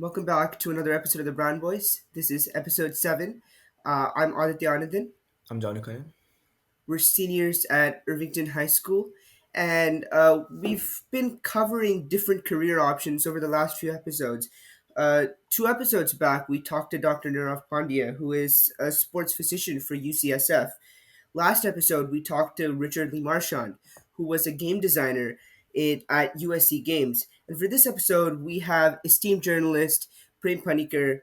Welcome back to another episode of the Brand Boys. This is episode 7. I'm Aditya. I'm Jahnu. We're seniors at Irvington High School, and we've been covering different career options over the last few episodes. 2 episodes back, we talked to Dr. Nirav Pandya, who is a sports physician for UCSF. Last episode, we talked to Richard Lee Marchand, who was a game designer at USC Games. And for this episode, we have esteemed journalist Prem Panicker,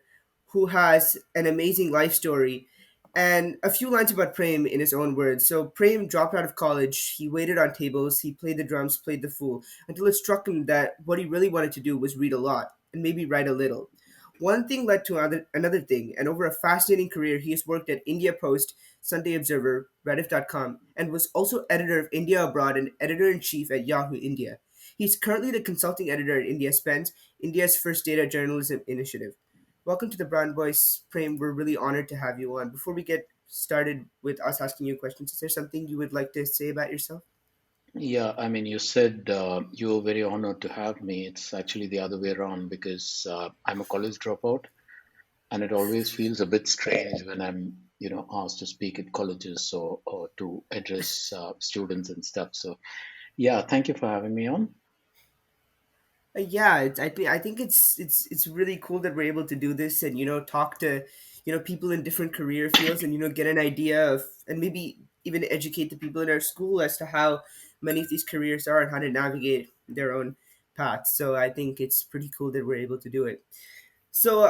who has an amazing life story. And a few lines about Prem in his own words. So, Prem dropped out of college. He waited on tables. He played the drums, played the fool, until it struck him that what he really wanted to do was read a lot and maybe write a little. One thing led to another thing, and over a fascinating career, he has worked at India Post, Sunday Observer, Rediff.com, and was also editor of India Abroad and editor in chief at Yahoo India. He's currently the consulting editor at India Spends, India's first data journalism initiative. Welcome to the Brown Voice, Prem. We're really honored to have you on. Before we get started with us asking you questions, is there something you would like to say about yourself? Yeah, I mean, you said you were very honored to have me. It's actually the other way around because I'm a college dropout, and it always feels a bit strange when I'm asked to speak at colleges or to address students and stuff. So, yeah, thank you for having me on. Yeah, I think it's really cool that we're able to do this and talk to people in different career fields and get an idea of and maybe even educate the people in our school as to how many of these careers are and how to navigate their own paths. So I think it's pretty cool that we're able to do it. So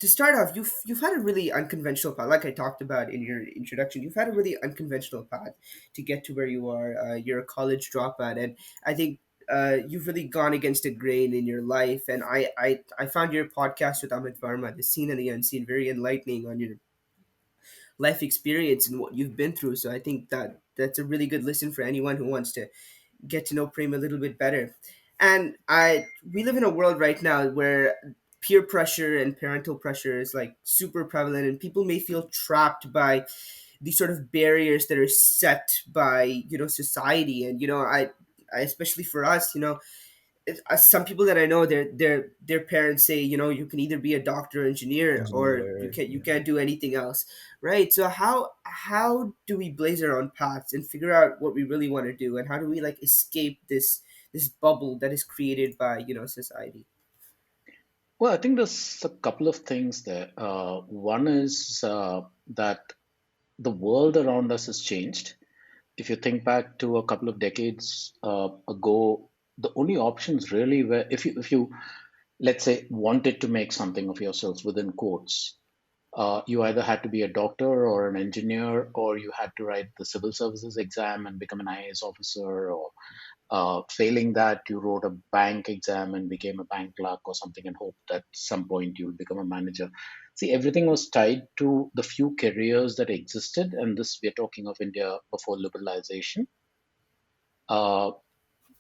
to start off, you've had a really unconventional path, like I talked about in your introduction. You've had a really unconventional path to get to where you are. You're a college dropout, and I think you've really gone against the grain in your life. And I found your podcast with Amit Varma, The Seen and the Unseen, very enlightening on your life experience and what you've been through. So I think that's a really good listen for anyone who wants to get to know Prem a little bit better. And I we live in a world right now where peer pressure and parental pressure is like super prevalent, and people may feel trapped by these sort of barriers that are set by society. And I especially for us, some people that I know, their parents say, you can either be a doctor or engineer, or you Engineer. can't you Yeah. can't do anything else, right? So how do we blaze our own paths and figure out what we really want to do, and how do we like escape this bubble that is created by society? Well, I think there's a couple of things there. One is that the world around us has changed. If you think back to a couple of decades ago, the only options really were if you let's say wanted to make something of yourself within quotes, you either had to be a doctor or an engineer, or you had to write the civil services exam and become an IAS officer, or failing that, you wrote a bank exam and became a bank clerk or something and hoped that at some point you'll become a manager. See, everything was tied to the few careers that existed, and this we're talking of India before liberalization. Uh,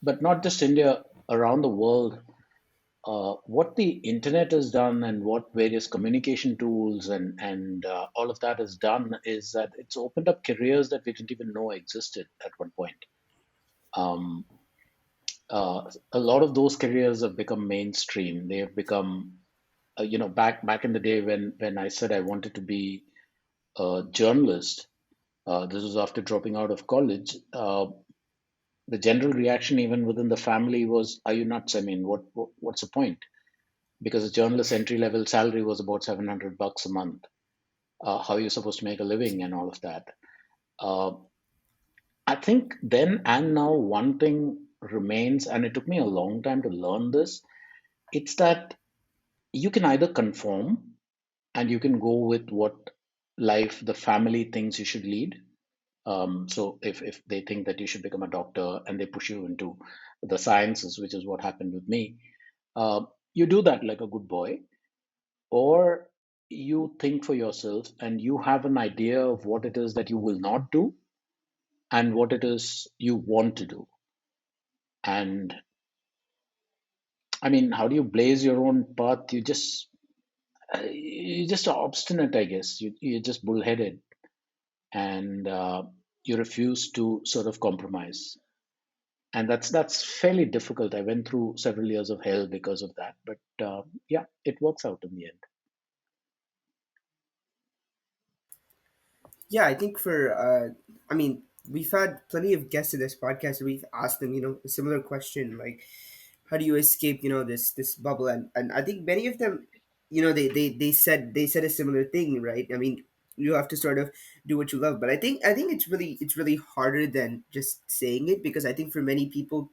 but not just India, around the world, what the internet has done and what various communication tools and all of that has done is that it's opened up careers that we didn't even know existed at one point. Um, a lot of those careers have become mainstream. They have become, back in the day when I said I wanted to be a journalist. This was after dropping out of college. The general reaction, even within the family, was, "Are you nuts? I mean, what's the point?" Because a journalist entry level salary was about $700 a month. How are you supposed to make a living and all of that? Uh, I think then and now one thing remains, and it took me a long time to learn this. It's that you can either conform and you can go with what life, the family thinks you should lead. So if they think that you should become a doctor and they push you into the sciences, which is what happened with me, uh, you do that like a good boy, or you think for yourself and you have an idea of what it is that you will not do and what it is you want to do. And I mean, how do you blaze your own path? You're just obstinate, I guess. You're just bullheaded, and you refuse to sort of compromise. and that's fairly difficult. I went through several years of hell because of that, but yeah, it works out in the end. Yeah, I think for I mean, we've had plenty of guests in this podcast and we've asked them, a similar question like how do you escape, this bubble, and I think many of them, they said a similar thing, right? I mean, you have to sort of do what you love, but I think it's really harder than just saying it, because I think for many people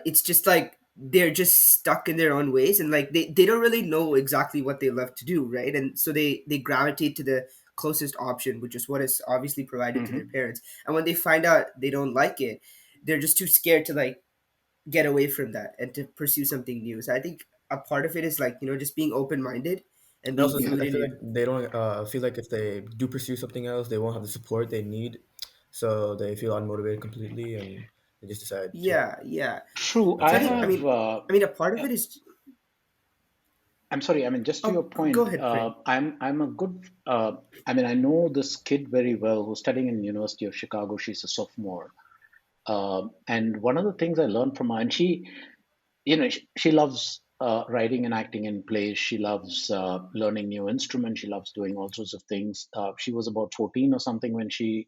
it's just like they're just stuck in their own ways, and like they don't really know exactly what they love to do, right? And so they gravitate to the closest option, which is what is obviously provided to their Hmm. parents. And when they find out they don't like it, they're just too scared to like get away from that and to pursue something new. So I think a part of it is like, just being open-minded and I being also Yeah. feel I fluid in feel your. like they don't feel like if they do pursue something else, they won't have the support they need, so they feel unmotivated completely, and they just decide to Yeah, yeah. True. not So I I pursue think, I it. have. mean, I mean, a part of Uh, it is. I'm sorry. I mean, just to Oh, your go point, ahead, Prem. I'm a good. I mean, I know this kid very well who's studying in University of Chicago. She's a sophomore, and one of the things I learned from her, and she loves writing and acting in plays. She loves learning new instruments. She loves doing all sorts of things. She was about 14 or something when she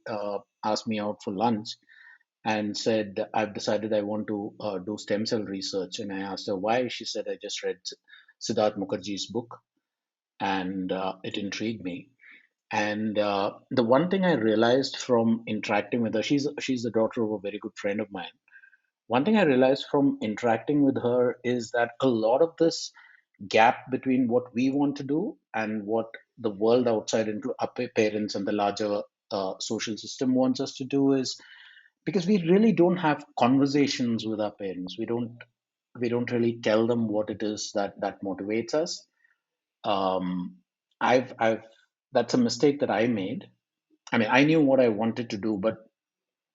asked me out for lunch and said, I've decided I want to do stem cell research. And I asked her why. She said, I just read Siddharth Mukherjee's book and it intrigued me. And the one thing I realized from interacting with her, she's the daughter of a very good friend of mine. One thing I realized from interacting with her is that a lot of this gap between what we want to do and what the world outside, into our parents and the larger social system, wants us to do is because we really don't have conversations with our parents. We don't really tell them what it is that motivates us. um, I've That's a mistake that I made. I mean, I knew what I wanted to do, but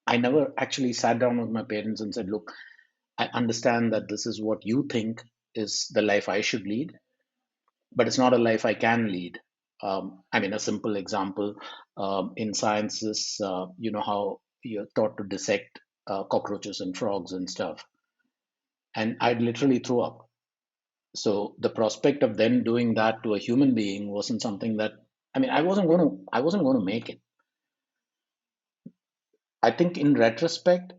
I never actually sat down with my parents and said, look, I understand that this is what you think is the life I should lead, but it's not a life I can lead. I mean, a simple example, in sciences, you know how you're taught to dissect cockroaches and frogs and stuff. And I'd literally throw up. So the prospect of then doing that to a human being wasn't something that, I mean, I wasn't going to make it. I think in retrospect,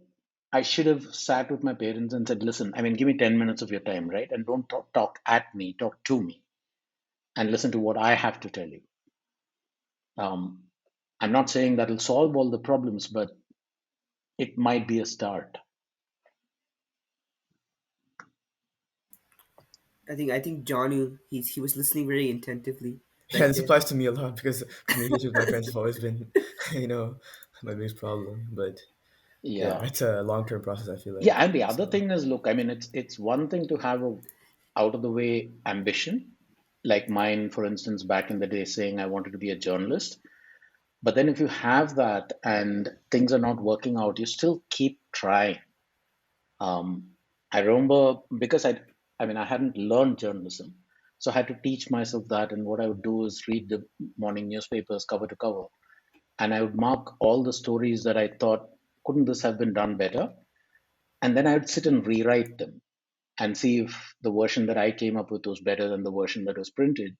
I should have sat with my parents and said, listen, I mean, give me 10 minutes of your time, right? And don't talk at me, talk to me and listen to what I have to tell you. Um, I'm not saying that'll solve all the problems, but it might be a start. I think Jahnu, he was listening very attentively Yeah, right this there. applies to me a lot because communication with my friends have always been, you know, my biggest problem. But yeah, Yeah. it's a long-term process, I feel Yeah. like. And the other So thing is, look, I mean, it's one thing to have a out of the way ambition, like mine, for instance, back in the day saying I wanted to be a journalist. But then if you have that and things are not working out, you still keep trying. I remember because I mean, I hadn't learned journalism, so I had to teach myself that. And what I would do is read the morning newspapers cover to cover, and I would mark all the stories that I thought, couldn't this have been done better? And then I would sit and rewrite them and see if the version that I came up with was better than the version that was printed.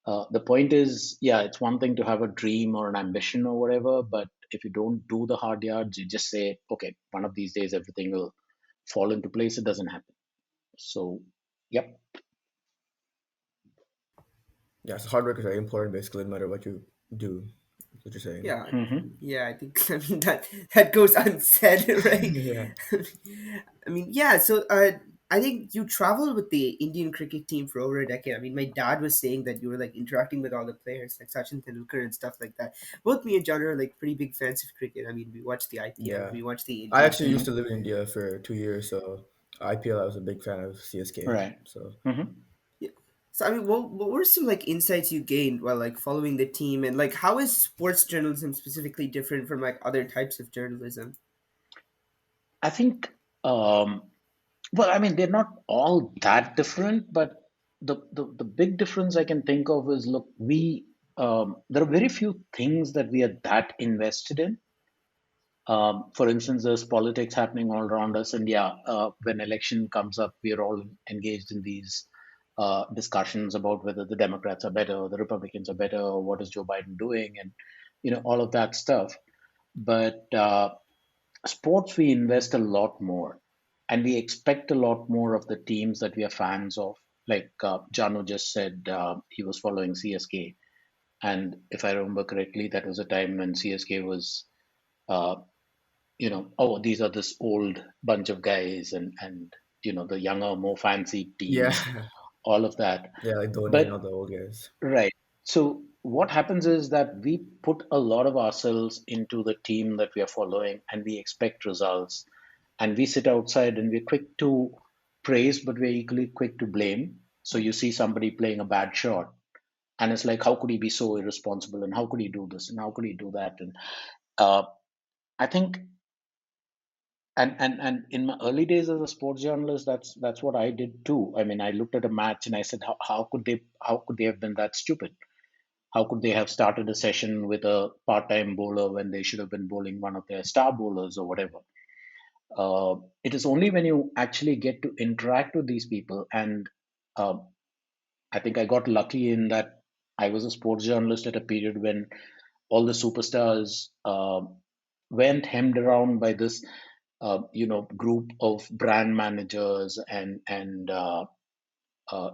The point is, yeah, it's one thing to have a dream or an ambition or whatever, but if you don't do the hard yards, you just say, okay, one of these days everything will fall into place. It doesn't happen. So, yep. yeah, so hard work is very important, basically, no matter what you do. That's what you're saying. Yeah, Hmm. yeah. I think I mean that goes unsaid, right? Yeah. I mean, yeah. So, I think you traveled with the Indian cricket team for over a decade. I mean, my dad was saying that you were like interacting with all the players, like Sachin Tendulkar and stuff like that. Both me and John are like pretty big fans of cricket. I mean, we watch the IPL, Yeah. we watch the I Indian actually used team. to live in India for 2 years, so IPL, I was a big fan of CSK. Right. So Hmm. Yeah. So, I mean, what were some like insights you gained while like following the team, and like how is sports journalism specifically different from like other types of journalism? I think, well, I mean, they're not all that different, but the big difference I can think of is, look, there are very few things that we are that invested in. For instance, there's politics happening all around us, and yeah, when election comes up, we are all engaged in these discussions about whether the Democrats are better, or the Republicans are better, or what is Joe Biden doing, and all of that stuff. But sports, we invest a lot more, and we expect a lot more of the teams that we are fans of. Like Jahnu just said, he was following CSK, and if I remember correctly, that was a time when CSK was. Uh, oh, these are this old bunch of guys, and the younger, more fancy Yeah, teams, all of that. yeah, like Dhoni and But all the old guys. right. So what happens is that we put a lot of ourselves into the team that we are following, and we expect results. And we sit outside and we're quick to praise, but we're equally quick to blame. So you see somebody playing a bad shot, and it's like, how could he be so irresponsible? And how could he do this? And how could he do that? And uh, I think and in my early days as a sports journalist, that's what I did too. I mean, I looked at a match and I said, how could they have been that stupid? How could they have started a session with a part-time bowler when they should have been bowling one of their star bowlers or whatever? It is only when you actually get to interact with these people, and uh, I think I got lucky in that I was a sports journalist at a period when all the superstars weren't hemmed around by this group of brand managers and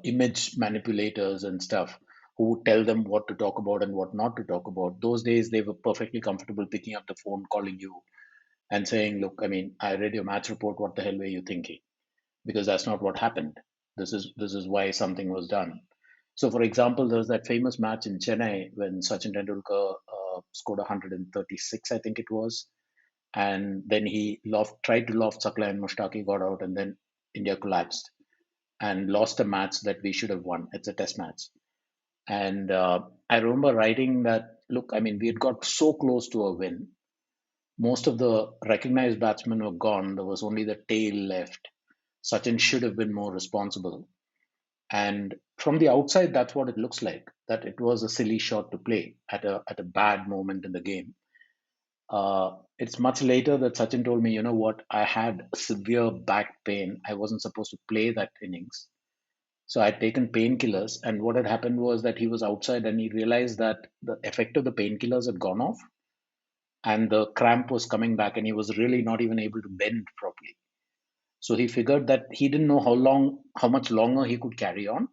image manipulators and stuff who would tell them what to talk about and what not to talk about. Those days, they were perfectly comfortable picking up the phone, calling you, and saying, "Look, I mean, I read your match report. What the hell were you thinking?" Because that's not what happened. This is why something was done. So, for example, there was that famous match in Chennai when Sachin Tendulkar scored 136, I think it was, and then he tried to loft Sakla and Mushtaki got out, and then India collapsed and lost a match that we should have won. It's a test match. And I remember writing that, look, I mean, we had got so close to a win. Most of the recognized batsmen were gone. There was only the tail left. Sachin should have been more responsible. And from the outside, that's what it looks like, that it was a silly shot to play at a bad moment in the game. It's much later that Sachin told me, you know what, I had severe back pain. I wasn't supposed to play that innings. So I'd taken painkillers, and what had happened was that he was outside and he realized that the effect of the painkillers had gone off and the cramp was coming back, and he was really not even able to bend properly. So he figured that he didn't know how much longer he could carry on.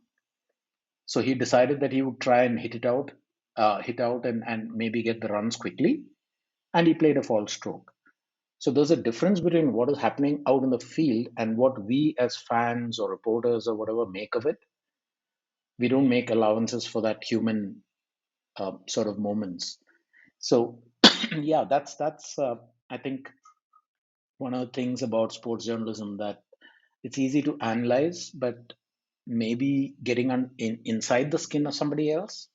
So he decided that he would try and hit out and maybe get the runs quickly. And he played a false stroke. So there's a difference between what is happening out in the field and what we as fans or reporters or whatever make of it. We don't make allowances for that human sort of moments. So yeah, that's I think one of the things about sports journalism, that it's easy to analyze, but maybe getting inside the skin of somebody else,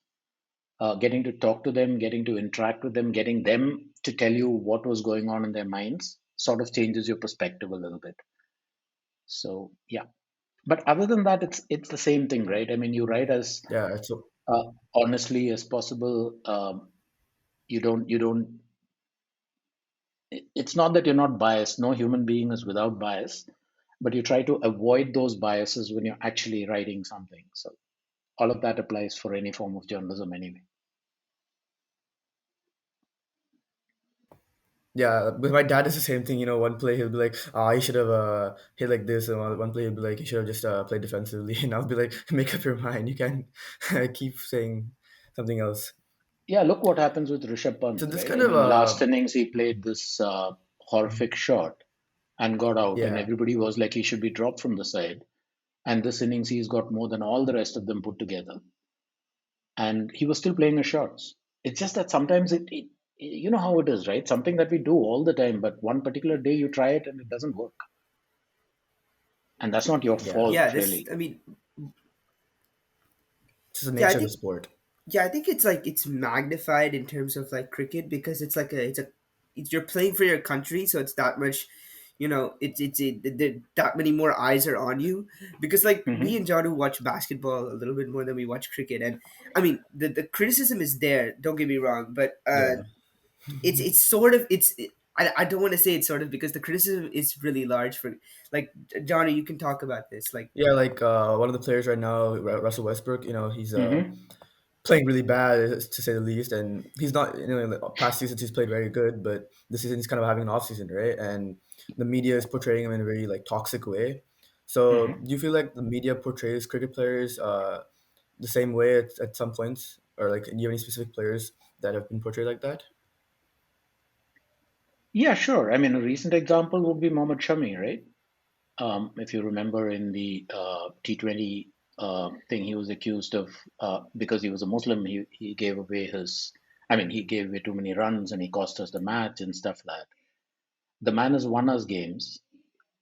getting to talk to them, getting to interact with them, getting them to tell you what was going on in their minds, sort of changes your perspective a little bit. So yeah, but other than that, it's the same thing, right? I mean, you write as Yeah, so honestly as possible. You don't. It's not that you're not biased. No human being is without bias, but you try to avoid those biases when you're actually writing something. So all of that applies for any form of journalism anyway. yeah, with my dad, it's the same thing. One play he'll be like, "Ah, he should have hit like this," and one play he'll be like, "He should have just played defensively." And I'll be like, "Make up your mind. You can't keep saying something else." Yeah, look what happens with Rishabh So Pant, this right? kind I of mean, last innings he played this mhm. horrific shot and got out, and Yeah, everybody was like he should be dropped from the side. And this innings he's got more than all the rest of them put together, and he was still playing his shots. It's just that sometimes it you know how it is, right? Something that we do all the time, but one particular day you try it and it doesn't work, and that's not your yeah, Yeah, fault, this. really. I mean, it's just the yeah, I nature of the think. sport. Yeah, I think it's like it's magnified in terms of like cricket because it's like you're playing for your country, so it's that much. That many more eyes are on you because like we Hmm. in Jadu watch basketball a little bit more than we watch cricket, and I mean the criticism is there. Don't get me wrong, but Yeah, it's sort of it's I don't want to say it's sort of because the criticism is really large for like Johnny. You can talk about this. Like, Yeah, like one of the players right now, Russell Westbrook. He's Hmm. playing really bad to say the least, and he's not. In the past seasons he's played very good, but this season he's kind of having an off season, right? And the media is portraying him in a very like toxic way. So Hmm. do you feel like the media portrays cricket players the same way at some points, or like do you have any specific players that have been portrayed like that? Yeah, sure. I mean, a recent example would be Mohammad Shami, right? If you remember in the T20 thing, he was accused of because he was a Muslim, he gave away his. I mean, he gave away too many runs and he cost us the match and stuff like that. The man has won us games.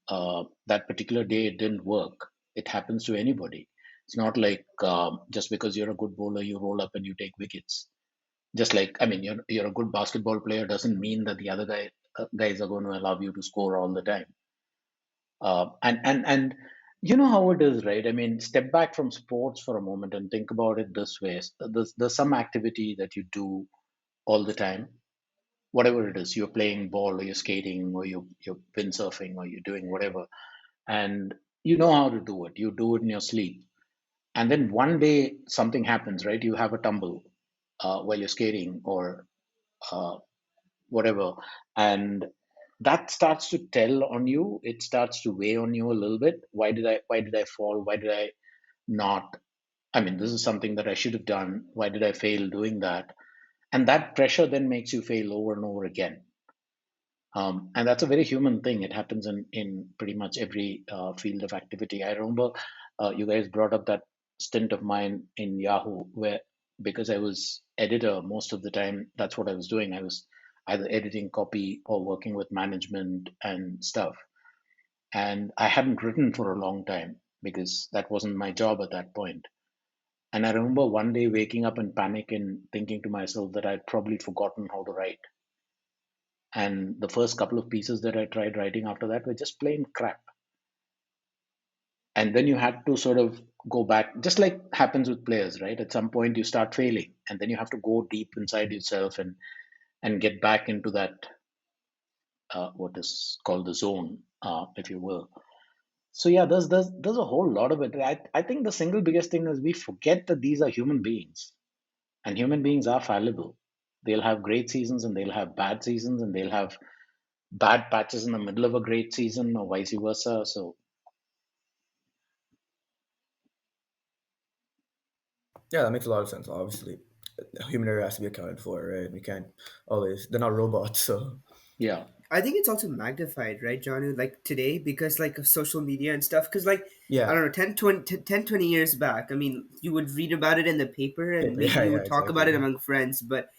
That particular day it didn't work. It happens to anybody. It's not like just because you're a good bowler, you roll up and you take wickets. Just like, I mean, you're a good basketball player doesn't mean that the other guys are going to allow you to score all the time. And you know how it is, right? I mean, step back from sports for a moment and think about it this way. There's some activity that you do all the time, whatever it is. You're playing ball, or you're skating, or you're windsurfing, or you're doing whatever, and you know how to do it. You do it in your sleep, and then one day something happens, right? You have a tumble while you're skating, or uh, whatever, and that starts to tell on you. It starts to weigh on you a little bit. Why did I fall? Why did I not? I mean, this is something that I should have done. Why did I fail doing that? And that pressure then makes you fail over and over again. And that's a very human thing. It happens in pretty much every field of activity. I remember you guys brought up that stint of mine in Yahoo, where because I was editor most of the time, that's what I was doing. I was either editing copy or working with management and stuff. And I hadn't written for a long time because that wasn't my job at that point. And I remember one day waking up in panic and thinking to myself that I'd probably forgotten how to write. And the first couple of pieces that I tried writing after that were just plain crap. And then you had to sort of go back, just like happens with players, right? At some point you start failing, and then you have to go deep inside yourself and get back into that what is called the zone, if you will. So yeah, there's a whole lot of it. I think the single biggest thing is we forget that these are human beings, and human beings are fallible. They'll have great seasons and they'll have bad seasons, and they'll have bad patches in the middle of a great season, or vice versa. So Yeah, that makes a lot of sense. Obviously, human error has to be accounted for, right? We can't always. They're not robots, so yeah. I think it's also magnified, right, Jahnu, like today because like of social media and stuff. Because like I yeah, don't know, 10, 20 years back, I mean, you would read about it in the paper and maybe yeah, you yeah, would talk about it exactly. among friends, but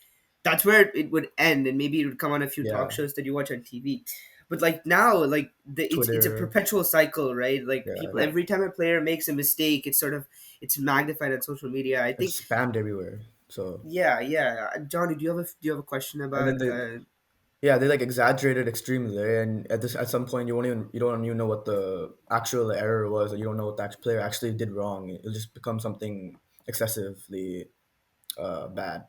that's where it would end, and maybe it would come on a few talk Yeah, shows that you watch on TV. But like now, like it's a Twitter. perpetual cycle, right? Like Yeah, people, every time a player makes a mistake, it's sort of it's magnified on social media. I think, it's spammed everywhere. So yeah, yeah. Johnny, do you have a question and then about? they yeah they like exaggerate it extremely, right? And at some point you don't even know what the actual error was, or you don't know what the player actually did wrong. It'll just become something excessively bad.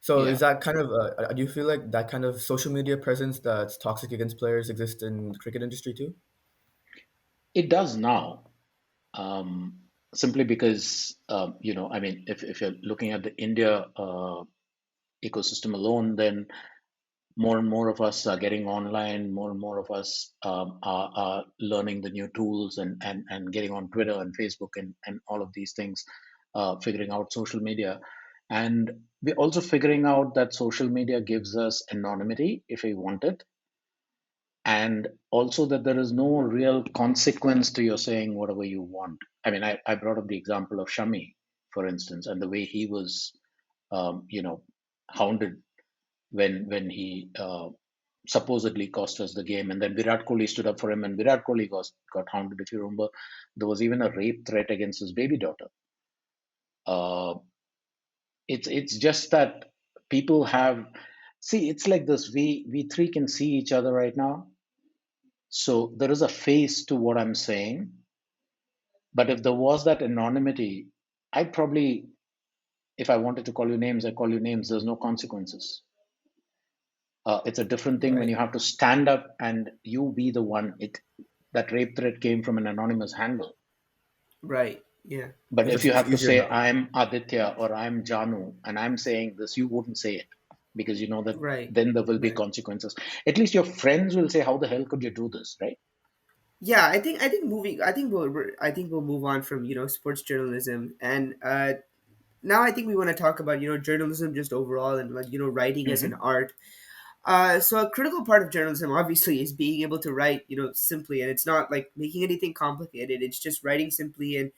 So is Yeah, that kind of do you feel like that kind of social media presence that's toxic against players exists in the cricket industry too? it does now. Simply because I mean, if you're looking at the India ecosystem alone, then more and more of us are getting online. More and more of us are learning the new tools and getting on Twitter and Facebook and all of these things, figuring out social media. And we're also figuring out that social media gives us anonymity if we want it, and also that there is no real consequence to your saying whatever you want. I mean, I brought up the example of Shami, for instance, and the way he was, hounded when he supposedly cost us the game, and then Virat Kohli stood up for him, and Virat Kohli got hounded. If you remember, there was even a rape threat against his baby daughter. Uh, it's just that people have see. It's like this. We three can see each other right now, so there is a face to what I'm saying. But if there was that anonymity, I'd probably, if I wanted to call you names, I call you names. There's no consequences. It's a different thing when Right. you have to stand up and you be the one. That rape threat came from an anonymous handle. Right. Yeah. But It's if just you it's have to easier say, now. I'm Aditya or I'm Jahnu, and I'm saying this, you wouldn't say it because you know that Right. then there will be Right. consequences. At least your friends will say, how the hell could you do this, right? Yeah, I think moving. I think we'll move on from sports journalism, and now I think we want to talk about journalism just overall, and like writing as an Hmm. art. So a critical part of journalism obviously is being able to write simply, and it's not like making anything complicated. It's just writing simply and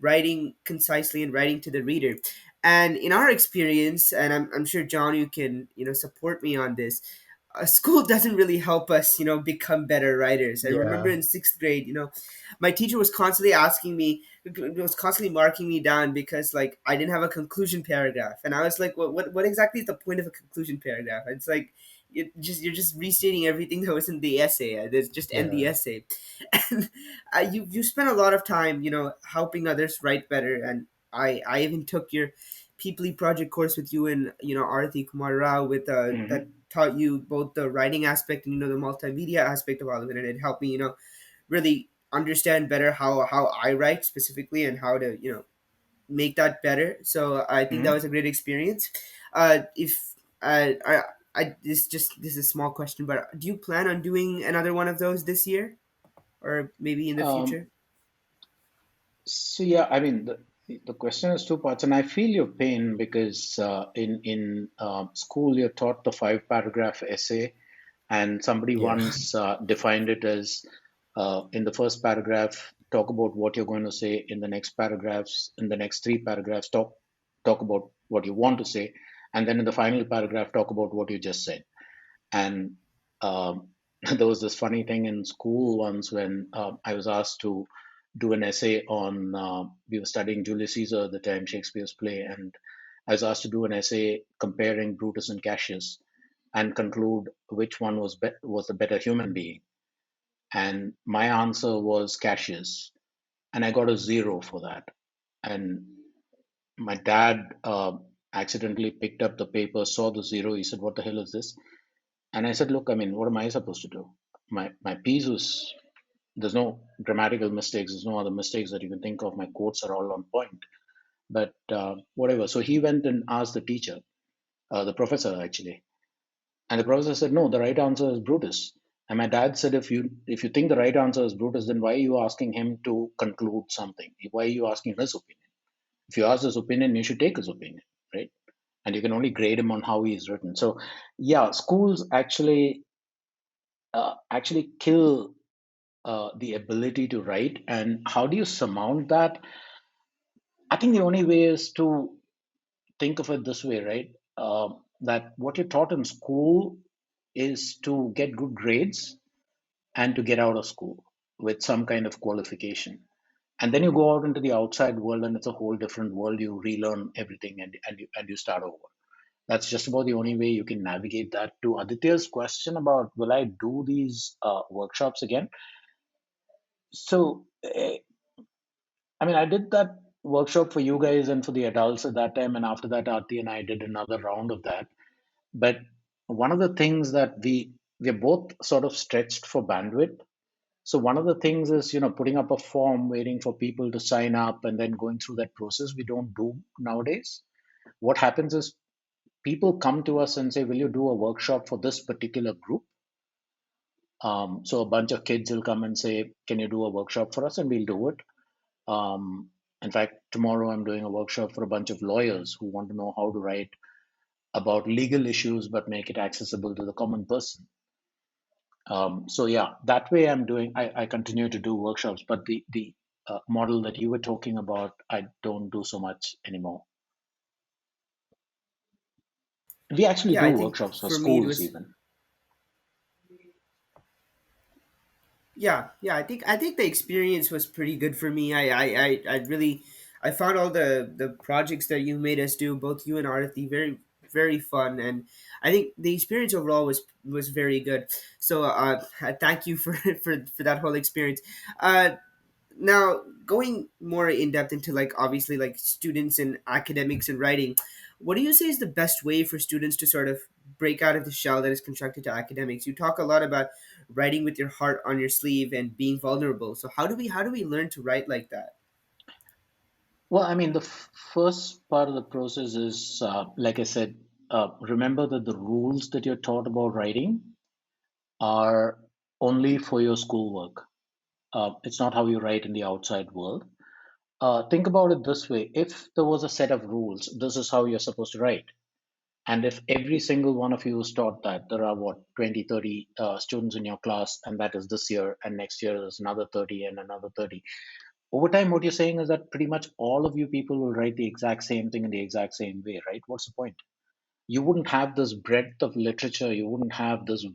writing concisely and writing to the reader. And in our experience, and I'm sure John, you can support me on this. School doesn't really help us, become better writers. I remember Yeah, in sixth grade, my teacher was constantly asking me, was constantly marking me down because like I didn't have a conclusion paragraph, and I was like, what exactly is the point of a conclusion paragraph? It's like you're just restating everything that was in the essay. There's just end the yeah. essay, and you spent a lot of time, helping others write better, and I even took your Peoply project course with you and Arati Kumar Rao with that Hmm. taught you both the writing aspect and the multimedia aspect of all of it, and it helped me really understand better how I write specifically and how to make that better. So I think that Hmm. was a great experience. If this is a small question, but do you plan on doing another one of those this year or maybe in the Um, future? so yeah, I mean the question is two parts, and I feel your pain because in school you're taught the five paragraph essay, and somebody Yeah. once defined it as in the first paragraph talk about what you're going to say, in the next paragraphs, in the next three paragraphs talk about what you want to say, and then in the final paragraph talk about what you just said. And there was this funny thing in school once when I was asked to do an essay on, we were studying Julius Caesar at the time, Shakespeare's play, and I was asked to do an essay comparing Brutus and Cassius and conclude which one was the better human being. And my answer was Cassius, and I got a zero for that. And my dad accidentally picked up the paper, saw the zero. He said, "What the hell is this?" And I said, "Look, I mean, what am I supposed to do? My piece was there's no grammatical mistakes, there's no other mistakes that you can think of. My quotes are all on point, but whatever." So he went and asked the teacher, the professor actually, and the professor said, "No, the right answer is Brutus." And my dad said, "If you think the right answer is Brutus, then why are you asking him to conclude something? Why are you asking his opinion? If you ask his opinion, you should take his opinion, right? And you can only grade him on how he is written." So, yeah, schools actually kill the ability to write. And how do you surmount that? I think the only way is to think of it this way, right? That what you're taught in school is to get good grades and to get out of school with some kind of qualification. And then you go out into the outside world, and it's a whole different world. You relearn everything, and you start over. That's just about the only way you can navigate that. To Aditya's question about will I do these workshops again? So, I mean, I did that workshop for you guys and for the adults at that time, and after that, Aarti and I did another round of that. But one of the things that we're both sort of stretched for bandwidth. So one of the things is, putting up a form, waiting for people to sign up, and then going through that process. We don't do nowadays. What happens is people come to us and say, "Will you do a workshop for this particular group?" So a bunch of kids will come and say, "Can you do a workshop for us?" And we'll do it. In fact, tomorrow I'm doing a workshop for a bunch of lawyers who want to know how to write about legal issues but make it accessible to the common person. So yeah, that way I'm doing. I continue to do workshops, but the model that you were talking about, I don't do so much anymore. We actually Yeah, do I think workshops for for me it schools was. even. Yeah, I think the experience was pretty good for me. I really I found all the projects that you made us do, both you and Arthi, very fun, and I think the experience overall was very good. So thank you for for that whole experience. Now going more in depth into like obviously like students and academics and writing, what do you say is the best way for students to sort of break out of the shell that is constructed to academics. You talk a lot about writing with your heart on your sleeve and being vulnerable. So how do we learn to write like that? Well, I mean, the first part of the process is, like I said, remember that the rules that you're taught about writing are only for your schoolwork. It's not how you write in the outside world. Think about it this way: if there was a set of rules, this is how you're supposed to write. And if every single one of you is taught that, there are what, 20, 30 students in your class, and that is this year, and next year there's another 30 and another 30. Over time, what you're saying is that pretty much all of you people will write the exact same thing in the exact same way, right? What's the point? You wouldn't have this breadth of literature, you wouldn't have this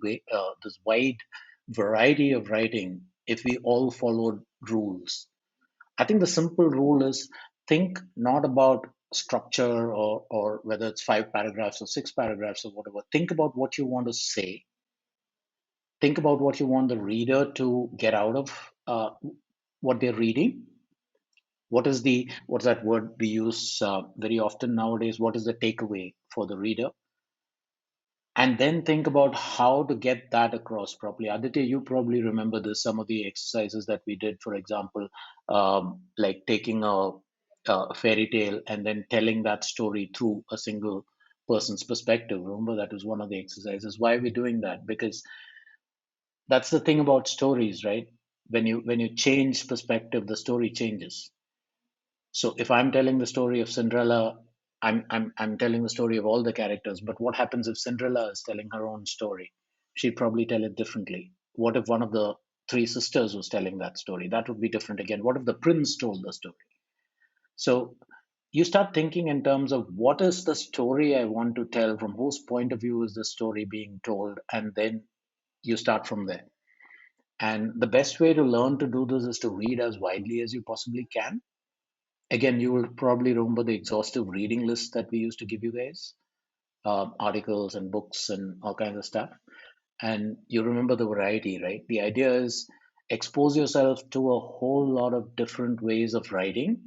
wide variety of writing if we all followed rules. I think the simple rule is think not about structure or whether it's 5 paragraphs or 6 paragraphs or whatever. Think about what you want to say. Think about what you want the reader to get out of what they're reading. What's that word we use very often nowadays? What is the takeaway for the reader? And then think about how to get that across properly. Aditya, you probably remember this, some of the exercises that we did, for example, like taking a fairy tale and then telling that story through a single person's perspective. Remember, that was one of the exercises. Why are we doing that? Because that's the thing about stories, right? When you change perspective, the story changes. So if I'm telling the story of Cinderella, I'm telling the story of all the characters. But what happens if Cinderella is telling her own story? She'd probably tell it differently. What if one of the three sisters was telling that story? That would be different again. What if the prince told the story? So you start thinking in terms of what is the story I want to tell, from whose point of view is the story being told, and then you start from there. And the best way to learn to do this is to read as widely as you possibly can. Again, you will probably remember the exhaustive reading list that we used to give you guys, articles and books and all kinds of stuff. And you remember the variety, right? The idea is expose yourself to a whole lot of different ways of writing,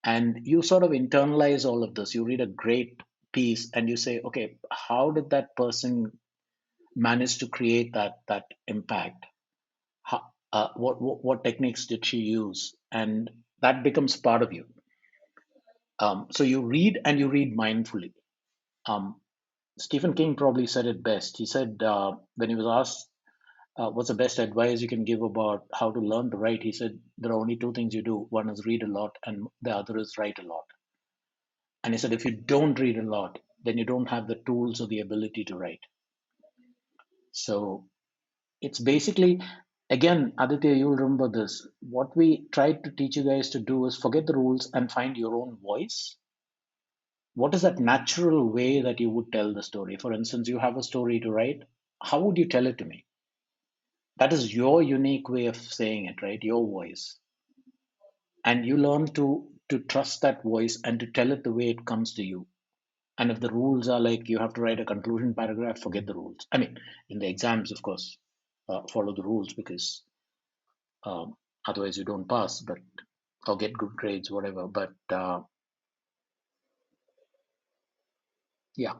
and you sort of internalize all of this. You read a great piece and you say, okay, how did that person manage to create that impact? How, what techniques did she use? And that becomes part of you. So you read and you read mindfully. Um, Stephen King probably said it best. He said, when he was asked, what's the best advice you can give about how to learn to write? He said, there are only two things you do. One is read a lot, and the other is write a lot. And he said, if you don't read a lot, then you don't have the tools or the ability to write. So it's basically, again, Aditya, you'll remember this. What we tried to teach you guys to do is forget the rules and find your own voice. What is that natural way that you would tell the story? For instance, you have a story to write. How would you tell it to me? That is your unique way of saying it, right? Your voice. And you learn to trust that voice and to tell it the way it comes to you. And if the rules are like you have to write a conclusion paragraph, forget the rules. I mean, in the exams, of course, follow the rules, because otherwise you don't pass, but or get good grades, whatever. But yeah.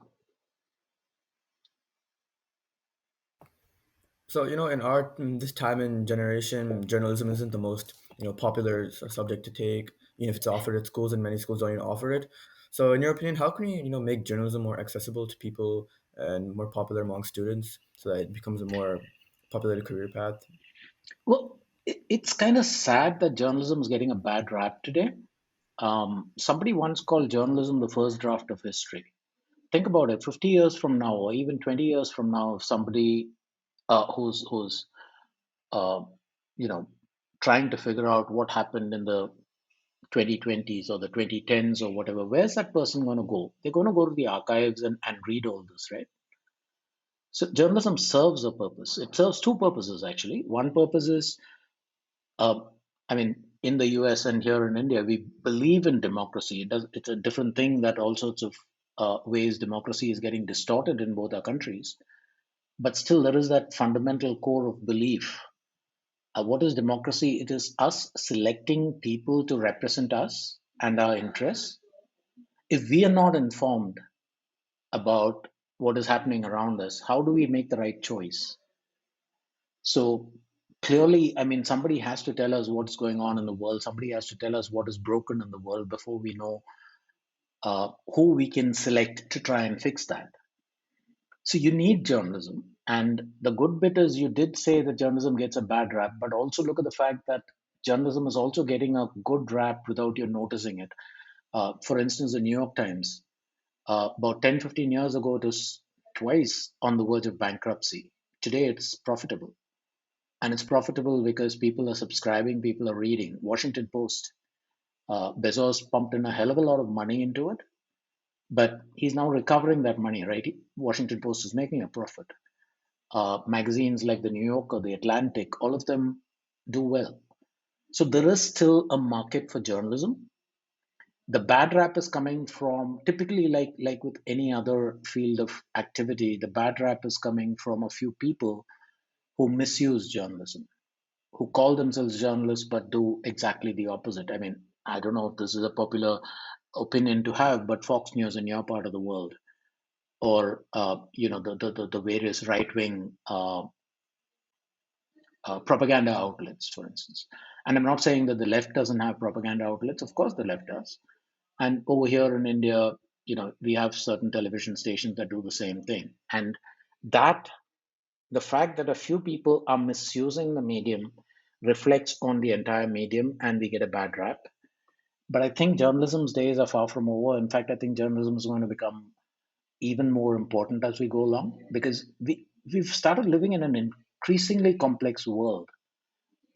So, in our this time and generation, journalism isn't the most popular subject to take. If it's offered at schools, and many schools don't even offer it. So, in your opinion, how can we make journalism more accessible to people and more popular among students, so that it becomes a more popular career path? Well, it's kind of sad that journalism is getting a bad rap today. Somebody once called journalism the first draft of history. Think about it. 50 years from now, or even 20 years from now, if somebody who's uh, you know trying to figure out what happened in the 2020s or the 2010s or whatever, where's that person going to go? They're going to go to the archives and read all this, right? So journalism serves a purpose. It serves two purposes, actually. One purpose is, uh, I mean, in the US and here in India, we believe in democracy. It's a different thing that all sorts of ways democracy is getting distorted in both our countries. But still, there is that fundamental core of belief. What is democracy? It is us selecting people to represent us and our interests. If we are not informed about what is happening around us, how do we make the right choice? So clearly, I mean, somebody has to tell us what's going on in the world. Somebody has to tell us what is broken in the world before we know who we can select to try and fix that. So you need journalism. And the good bit is you did say that journalism gets a bad rap, but also look at the fact that journalism is also getting a good rap without you noticing it. For instance, the New York Times, about 10, 15 years ago, it was twice on the verge of bankruptcy. Today, it's profitable. And it's profitable because people are subscribing, people are reading. Washington Post, Bezos pumped in a hell of a lot of money into it, but he's now recovering that money, right? Washington Post is making a profit. Magazines like the New Yorker, the Atlantic, all of them do well. So there is still a market for journalism. The bad rap is coming from, typically, like with any other field of activity, the bad rap is coming from a few people who misuse journalism, who call themselves journalists but do exactly the opposite. I mean, I don't know if this is a popular opinion to have, but Fox News in your part of the world, or the various right wing propaganda outlets, for instance. And I'm not saying that the left doesn't have propaganda outlets. Of course, the left does. And over here in India, we have certain television stations that do the same thing. And that the fact that a few people are misusing the medium reflects on the entire medium, and we get a bad rap. But I think journalism's days are far from over. In fact, I think journalism is going to become even more important as we go along, because we've started living in an increasingly complex world.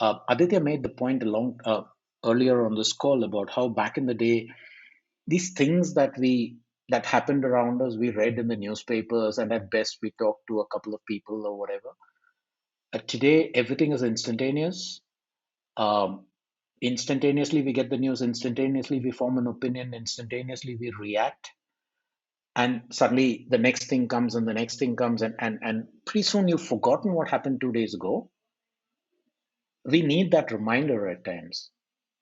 Aditya made the point along earlier on this call about how back in the day, these things that happened around us, we read in the newspapers, and at best we talked to a couple of people or whatever. Today, everything is instantaneous. Um, Instantaneously, we get the news. Instantaneously, we form an opinion. Instantaneously, we react. And suddenly, the next thing comes, and the next thing comes, and pretty soon you've forgotten what happened 2 days ago. We need that reminder at times.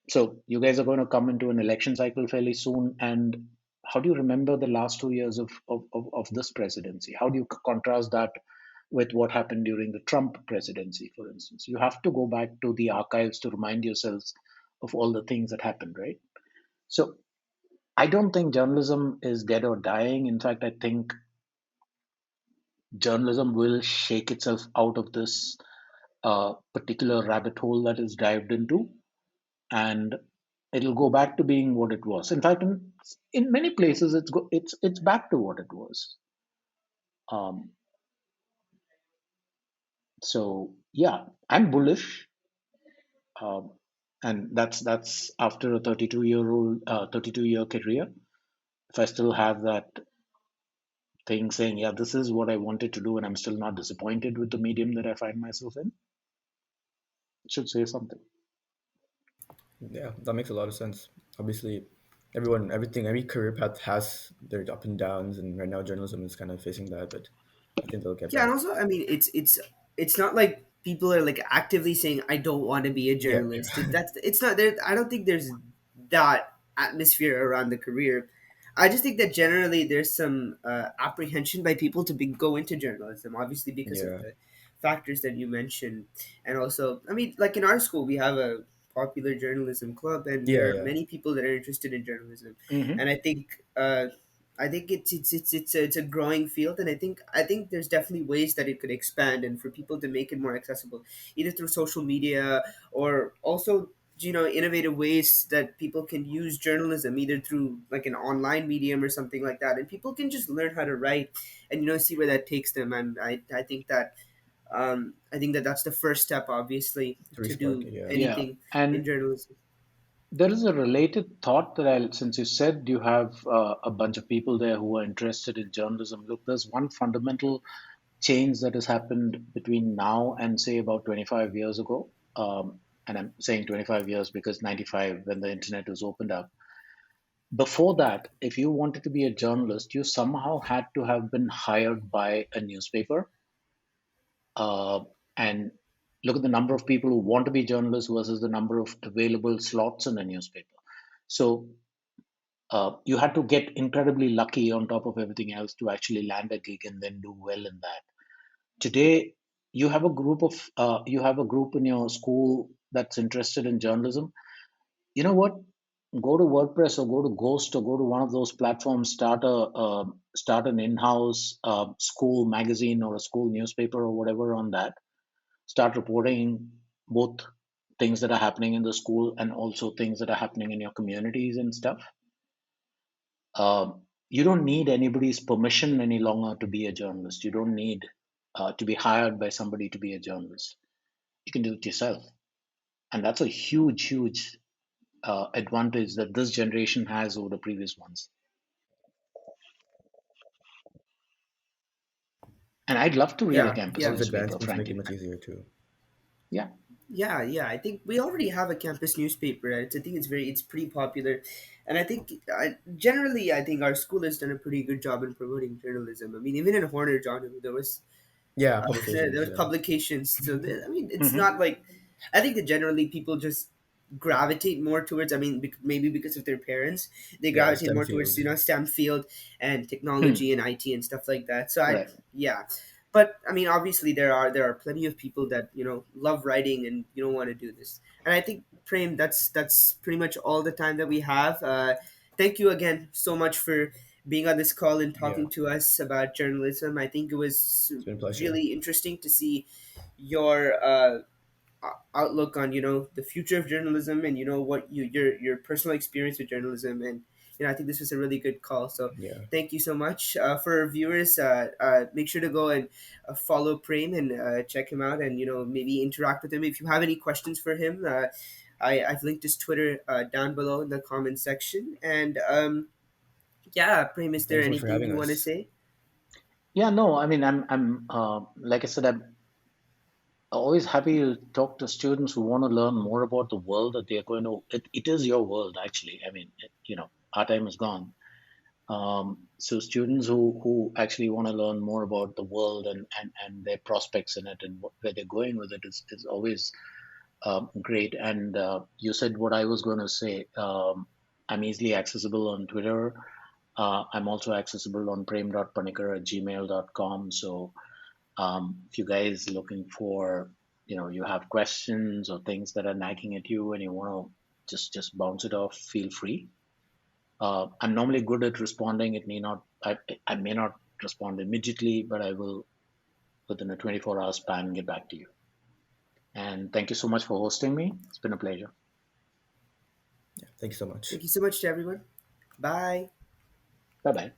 So, you guys are going to come into an election cycle fairly soon. And how do you remember the last 2 years of this presidency? How do you contrast that with what happened during the Trump presidency, for instance? You have to go back to the archives to remind yourselves of all the things that happened, right? So, I don't think journalism is dead or dying. In fact, I think journalism will shake itself out of this particular rabbit hole that it's dived into, and it'll go back to being what it was. In fact, in many places, it's back to what it was. Um, so yeah, I'm bullish, um, and that's after a 32-year career. If I still have that thing saying, yeah, this is what I wanted to do, and I'm still not disappointed with the medium that I find myself in, it should say something. Yeah, that makes a lot of sense. Obviously, every career path has their up and downs, and right now journalism is kind of facing that, but I think they'll get Yeah, and back. also, I mean, it's not like people are like actively saying I don't want to be a Yeah, journalist. yeah. That's it's not there. I don't think there's that atmosphere around the career. I just think that generally there's some apprehension by people to go into journalism, obviously because of Yeah, the factors that you mentioned, and also, I mean, like in our school, we have a popular journalism club, and yeah, there are yeah. many people that are interested in journalism, and Hmm. I think it's a growing field, and I think there's definitely ways that it could expand, and for people to make it more accessible, either through social media or also innovative ways that people can use journalism, either through like an online medium or something like that, and people can just learn how to write and see where that takes them. And I think that that's the first step, obviously, To to respark do it. Yeah, Yeah, anything in and journalism. there is a related thought that since you said you have a bunch of people there who are interested in journalism, look, there's one fundamental change that has happened between now and say about 25 years ago. And I'm saying 25 years because 95, when the internet was opened up. Before that, if you wanted to be a journalist, you somehow had to have been hired by a newspaper. Uh, and look at the number of people who want to be journalists versus the number of available slots in a newspaper. So You had to get incredibly lucky on top of everything else to actually land a gig and then do well in that. Today, you have a group in your school that's interested in journalism. You know what? Go to WordPress or go to Ghost or go to one of those platforms. Start an in-house school magazine or a school newspaper or whatever on that. Start reporting both things that are happening in the school and also things that are happening in your communities and stuff. You don't need anybody's permission any longer to be a journalist. You don't need to be hired by somebody to be a journalist. You can do it yourself. And that's a huge, huge advantage that this generation has over the previous ones. And I'd love to read a Yeah, campus all Yeah, these newspaper, advancements make it frankly. much easier too. Yeah. yeah. I think we already have a campus newspaper. Right? I think it's pretty popular, and I think generally I think our school has done a pretty good job in promoting journalism. I mean, even in Horner, John, there was Yeah, there publications. was Yeah, publications. So I mean, it's Hmm. not like I think that generally people just gravitate more towards. I mean, maybe because of their parents, they yeah, gravitate STEM more towards field. STEM field and Hmm. technology and IT and stuff like that. So I Right. yeah, but I mean, obviously there are plenty of people that love writing and want to do this. And I think Prem, that's pretty much all the time that we have. Thank you again so much for being on this call and Yeah, talking to us about journalism. I think it was it's been a pleasure. really interesting to see your outlook on the future of journalism and what your personal experience with journalism. And I think this was a really good call. So Yeah, thank you so much for our viewers. Make sure to go and follow Prem and check him out and maybe interact with him if you have any questions for him. I've linked his Twitter down below in the comment section. And yeah, Prem, is thank there you so much for anything having you want to us. say? Yeah, no, I mean, like I said, I'm always happy to talk to students who want to learn more about the world that they're going to. It is your world, actually. I mean, our time is gone. So students who actually want to learn more about the world and their prospects in it and where they're going with it is always great. And you said what I was going to say. I'm easily accessible on Twitter. I'm also accessible on prem.panicker@gmail.com. So if you guys looking for, you have questions or things that are nagging at you and you want to just bounce it off, feel free. I'm normally good at responding. It may not, I may not respond immediately, but I will within a 24-hour span get back to you. And thank you so much for hosting me. It's been a pleasure. Yeah, thank you so much. Thank you so much to everyone. Bye. Bye bye.